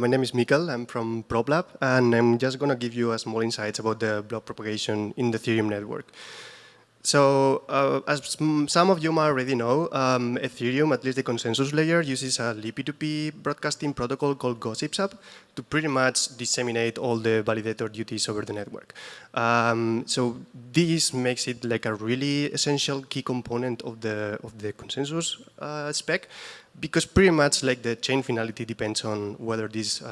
My name is Mikel. I'm from ProbeLab, and I'm just going to give you a small insights about the block propagation in the Ethereum network. So, as some of you might already know, Ethereum, at least the consensus layer, uses a P2P broadcasting protocol called Gossipsub to pretty much disseminate all the validator duties over the network. So this makes it like a really essential key component of the consensus spec, because pretty much like the chain finality depends on whether these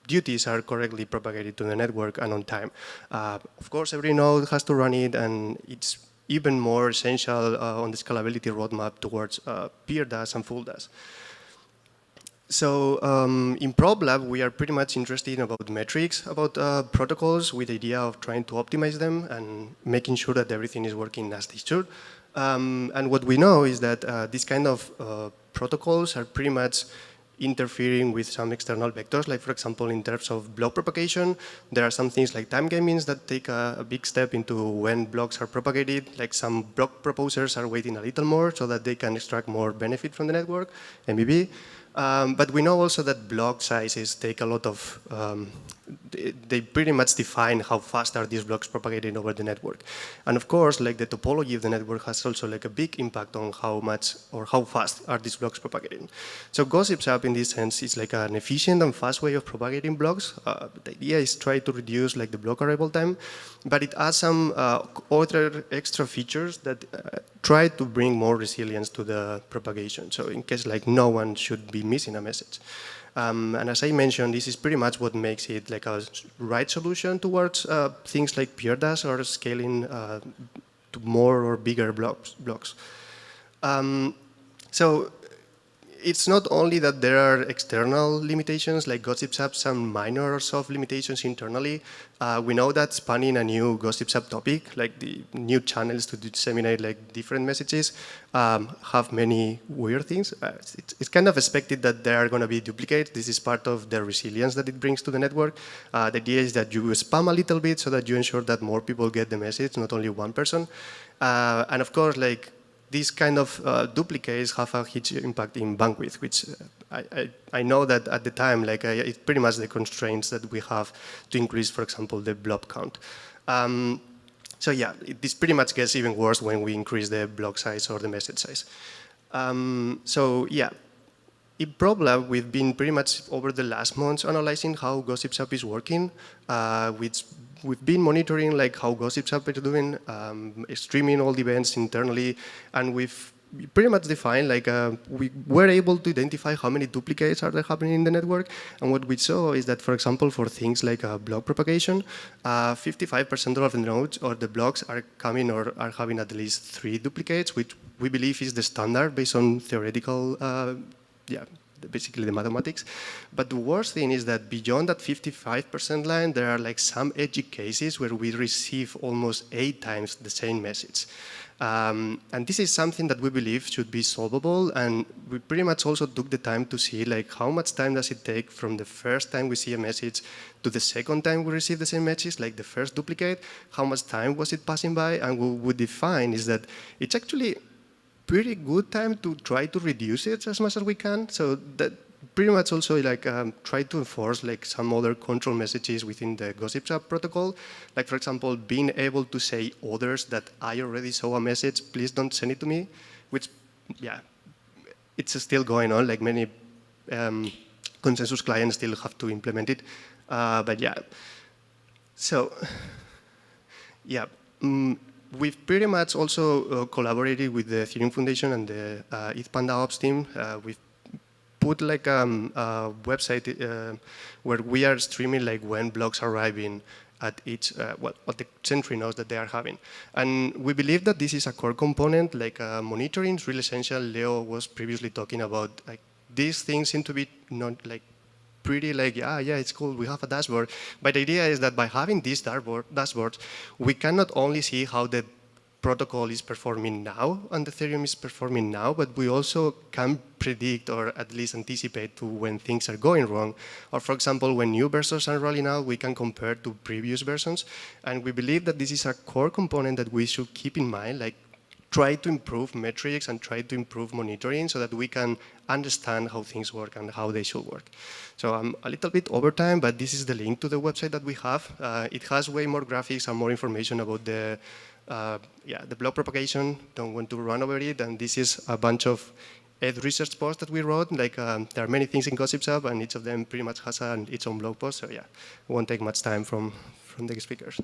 duties are correctly propagated to the network and on time. Of course, every node has to run it, and it's even more essential on the scalability roadmap towards peer DAS and full DAS. So in ProbeLab, we are pretty much interested about metrics, about protocols, with the idea of trying to optimize them and making sure that everything is working as they should. And what we know is that these kind of protocols are pretty much interfering with some external vectors, like for example, in terms of block propagation, there are some things like time gamings that take a big step into when blocks are propagated, like some block proposers are waiting a little more so that they can extract more benefit from the network, MBB. But we know also that block sizes take a lot of, they pretty much define how fast are these blocks propagating over the network. And of course, like the topology of the network has also like a big impact on how much or how fast are these blocks propagating. So Gossipsub in this sense is like an efficient and fast way of propagating blocks. The idea is try to reduce like the block arrival time, but it adds some other extra features that try to bring more resilience to the propagation. So in case like no one should be missing a message. And as I mentioned, this is pretty much what makes it like a right solution towards things like peer DAS or scaling to more or bigger blocks. So it's not only that there are external limitations, like Gossipsub, some minor or soft limitations internally. We know that spanning a new Gossipsub topic, like the new channels to disseminate like different messages, have many weird things. It's kind of expected that there are going to be duplicates. This is part of the resilience that it brings to the network. The idea is that you spam a little bit so that you ensure that more people get the message, not only one person. And of course, like, these kind of duplicates have a huge impact in bandwidth, which I know that at the time, like it's pretty much the constraints that we have to increase, for example, the blob count. So yeah, this pretty much gets even worse when we increase the block size or the message size. So yeah, in ProbeLab, we've been pretty much over the last months analyzing how Gossipsub is working, we've been monitoring like how Gossipsub is doing, streaming all the events internally, and we've pretty much defined like we were able to identify how many duplicates are there happening in the network. And what we saw is that, for example, for things like block propagation, 55% of the nodes or the blocks are coming or are having at least 3 duplicates, which we believe is the standard based on theoretical, basically the mathematics. But the worst thing is that beyond that 55% line, there are like some edgy cases where we receive almost 8 times the same message. And this is something that we believe should be solvable, and we pretty much also took the time to see like how much time does it take from the first time we see a message to the second time we receive the same message, like the first duplicate, how much time was it passing by, and what we define is that it's actually pretty good time to try to reduce it as much as we can. So that pretty much also like try to enforce like some other control messages within the Gossipsub protocol. Like for example, being able to say others that I already saw a message, please don't send it to me, which yeah, it's still going on. Like many consensus clients still have to implement it. But yeah, so yeah. We've pretty much also collaborated with the Ethereum Foundation and the ETH Panda Ops team. We've put like a website where we are streaming like when blocks are arriving at each, what the Sentry nodes that they are having. And we believe that this is a core component, like monitoring is really essential. Leo was previously talking about like these things seem to be not like pretty like, yeah, it's cool, we have a dashboard. But the idea is that by having these dashboards, we can not only see how the protocol is performing now and Ethereum is performing now, but we also can predict or at least anticipate to when things are going wrong. Or for example, when new versions are rolling out, we can compare to previous versions. And we believe that this is a core component that we should keep in mind. Like try to improve metrics and try to improve monitoring so that we can understand how things work and how they should work. So I'm a little bit over time, but this is the link to the website that we have. It has way more graphics and more information about the blog propagation. Don't want to run over it. And this is a bunch of research posts that we wrote. Like there are many things in Gossipsub, and each of them pretty much has its own blog post. So yeah, it won't take much time from the speakers.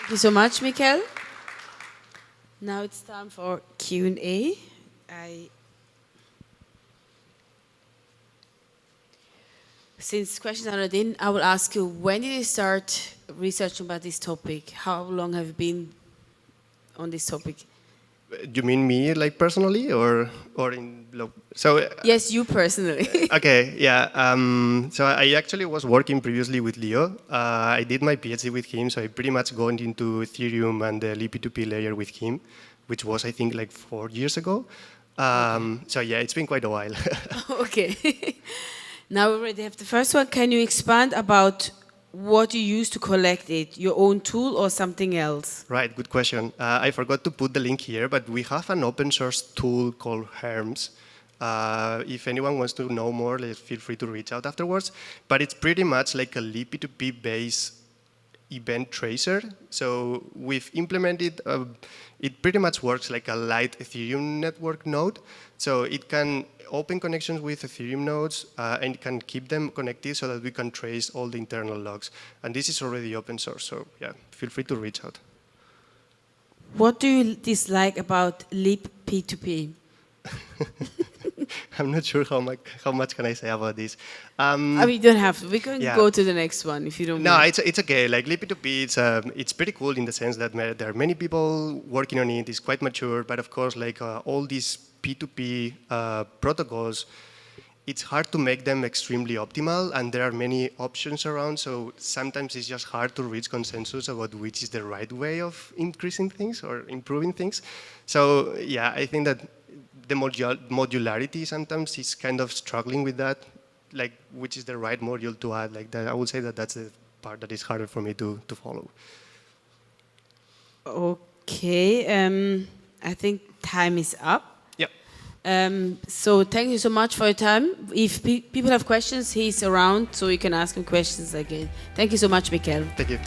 Thank you so much, Mikel. Now it's time for Q&A. Since questions are not in, I will ask you, when did you start researching about this topic? How long have you been on this topic? You mean me, like personally, or in blog? So yes, you personally. Okay, yeah. So I actually was working previously with Leo. I did my PhD with him, so I pretty much got into Ethereum and the P2P layer with him, which was, I think, like 4 years ago. Okay. So yeah, it's been quite a while. Okay. Now we already have the first one. Can you expand about what you use to collect it? Your own tool or something else? Right, good question. I forgot to put the link here, but we have an open source tool called Herms. If anyone wants to know more, feel free to reach out afterwards. But it's pretty much like a P2P based event tracer. So we've implemented, it pretty much works like a light Ethereum network node. So it can open connections with Ethereum nodes and can keep them connected so that we can trace all the internal logs. And this is already open source, so yeah, feel free to reach out. What do you dislike about P2P? I'm not sure how much can I say about this. I mean, you don't have to. We can go to the next one if you don't No, mind. it's okay. Like P2P, it's pretty cool in the sense that there are many people working on it. It's quite mature, but of course, like all these P2P protocols, it's hard to make them extremely optimal, and there are many options around, so sometimes it's just hard to reach consensus about which is the right way of increasing things or improving things. So yeah, I think that the modularity sometimes is kind of struggling with that, like which is the right module to add. Like that, I would say that that's the part that is harder for me to follow. Okay, I think time is up. Yep. So thank you so much for your time. If people have questions, he's around, so you can ask him questions again. Thank you so much, Mikel. Thank you.